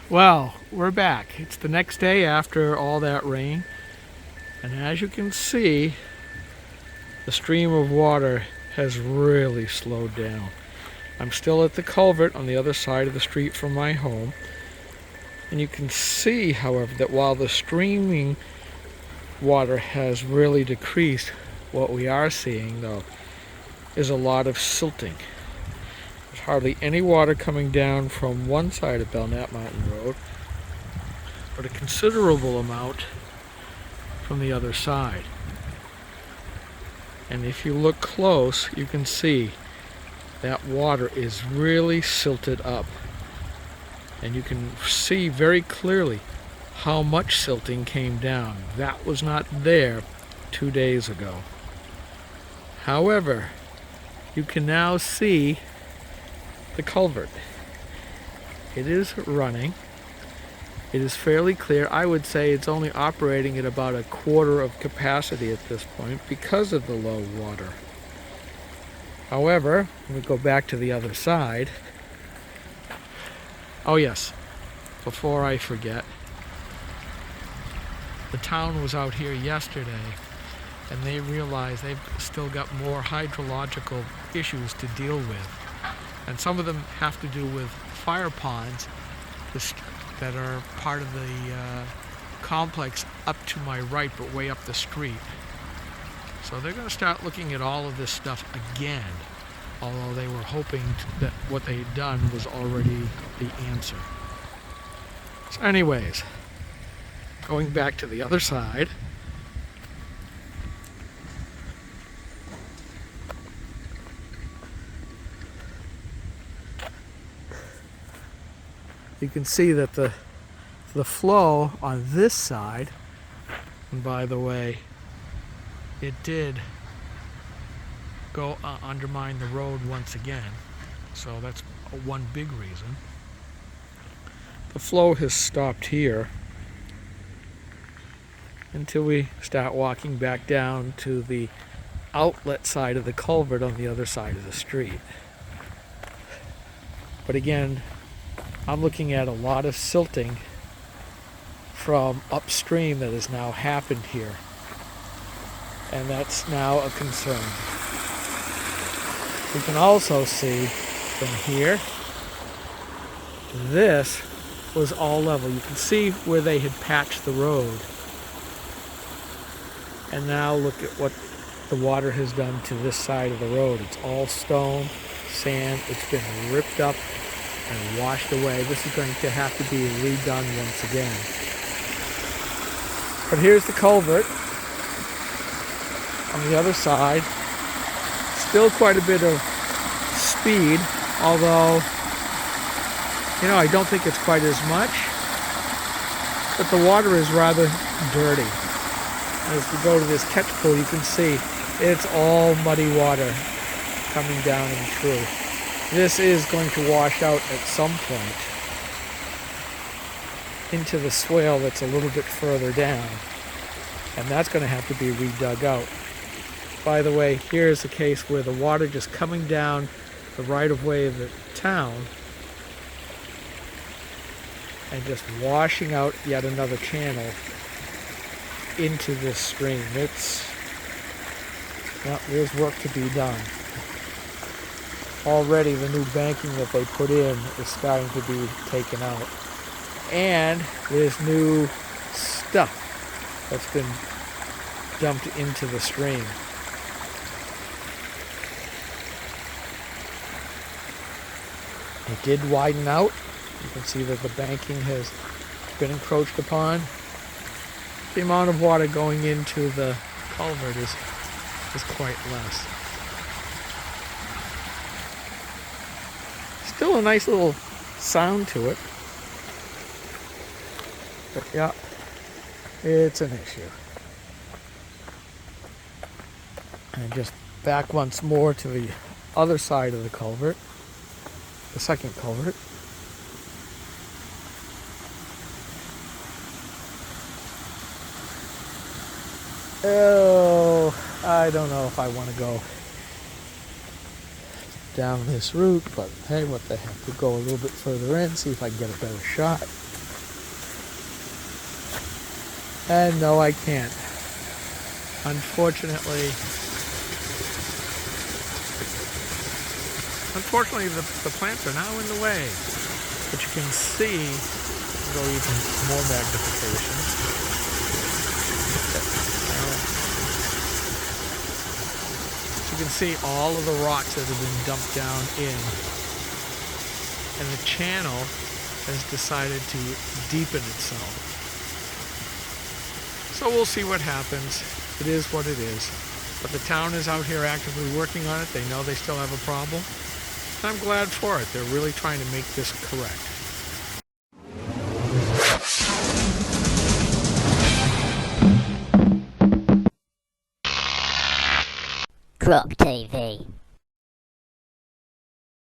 Well, we're back. It's the next day after all that rain, and as you can see, the stream of water has really slowed down. I'm still at the culvert on the other side of the street from my home, and you can see, however, that while the streaming water has really decreased, what we are seeing, though, is a lot of silting. There's hardly any water coming down from one side of Belknap Mountain Road, but a considerable amount from the other side. And if you look close, you can see that water is really silted up. And you can see very clearly how much silting came down. That was not there 2 days ago. However, you can now see the culvert. It is running. It is fairly clear. I would say it's only operating at about a quarter of capacity at this point because of the low water. However, let me go back to the other side. Oh yes, before I forget, the town was out here yesterday and they realized they've still got more hydrological issues to deal with. And some of them have to do with fire ponds that are part of the complex up to my right, but way up the street. So they're going to start looking at all of this stuff again, although they were hoping that what they had done was already the answer. So anyways, going back to the other side, you can see that the flow on this side, and by the way, it did go undermine the road once again, so that's one big reason. The flow has stopped here until we start walking back down to the outlet side of the culvert on the other side of the street. But again, I'm looking at a lot of silting from upstream that has now happened here. And that's now a concern. We can also see from here, this was all level. You can see where they had patched the road. And now look at what the water has done to this side of the road. It's all stone, sand. It's been ripped up and washed away. This is going to have to be redone once again. But here's the culvert on the other side. Still quite a bit of speed, although, I don't think it's quite as much. But the water is rather dirty. As we go to this catch pool, you can see it's all muddy water coming down and through. This is going to wash out at some point into the swale that's a little bit further down, and that's going to have to be redug out. By the way, here's a case where the water just coming down the right-of-way of the town and just washing out yet another channel into this stream. There's work to be done. Already the new banking that they put in is starting to be taken out. And there's new stuff that's been dumped into the stream. It did widen out. You can see that the banking has been encroached upon. The amount of water going into the culvert is quite less. Still a nice little sound to it. But yeah, it's an issue. And just back once more to the other side of the culvert, the second culvert. Oh, I don't know if I want to go down this route, but hey, what the heck, we'll go a little bit further in, see if I can get a better shot. And no, I can't. Unfortunately, the plants are now in the way. But you can see, go even more magnification. You can see all of the rocks that have been dumped down in. And the channel has decided to deepen itself. So we'll see what happens. It is what it is. But the town is out here actively working on it. They know they still have a problem. And I'm glad for it. They're really trying to make this correct. Crop TV.